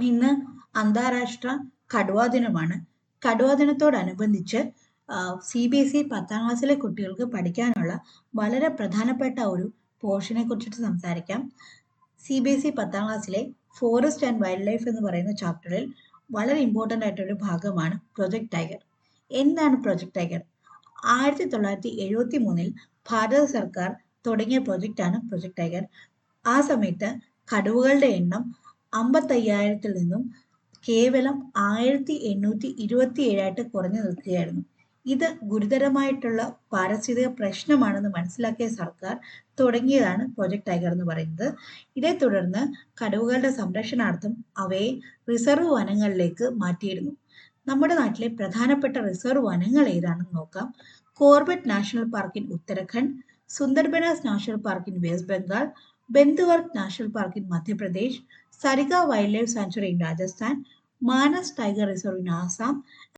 ഇന്ന് അന്താരാഷ്ട്ര കടുവാ ദിനമാണ്. കടുവാ ദിനത്തോടനുബന്ധിച്ച് CBSE 10ാം ക്ലാസ്സിലെ കുട്ടികൾക്ക് പഠിക്കാനുള്ള വളരെ പ്രധാനപ്പെട്ട ഒരു പോർഷനെ കുറിച്ചിട്ട് സംസാരിക്കാം. CBSE 10ാം ക്ലാസ്സിലെ ഫോറസ്റ്റ് ആൻഡ് വൈൽഡ് ലൈഫ് എന്ന് പറയുന്ന ചാപ്റ്ററിൽ വളരെ ഇമ്പോർട്ടൻ്റ് ആയിട്ടൊരു ഭാഗമാണ് പ്രൊജക്ട് ടൈഗർ. എന്താണ് പ്രൊജക്ട് ടൈഗർ? 1973 ഭാരത സർക്കാർ തുടങ്ങിയ പ്രൊജക്റ്റാണ് പ്രൊജക്ട് ടൈഗർ. ആ സമയത്ത് കടുവകളുടെ എണ്ണം 55,000-ൽ നിന്നും കേവലം 1,827 കുറഞ്ഞു നിൽക്കുകയായിരുന്നു. ഇത് ഗുരുതരമായിട്ടുള്ള പാരിസ്ഥിതിക പ്രശ്നമാണെന്ന് മനസ്സിലാക്കിയ സർക്കാർ തുടങ്ങിയതാണ് പ്രൊജക്ട് ടൈഗർ എന്ന് പറയുന്നത്. ഇതേ തുടർന്ന് കടുവകളുടെ സംരക്ഷണാർത്ഥം അവയെ റിസർവ് വനങ്ങളിലേക്ക് മാറ്റിയിരുന്നു. നമ്മുടെ നാട്ടിലെ പ്രധാനപ്പെട്ട റിസർവ് വനങ്ങൾ ഏതാണെന്ന് നോക്കാം. Corbett national park in Uttarakhand, Sundarbans national park in West Bengal, Bandhavgarh national park in Madhya Pradesh, Sariska wildlife sanctuary in Rajasthan, Manas tiger reserve in Assam,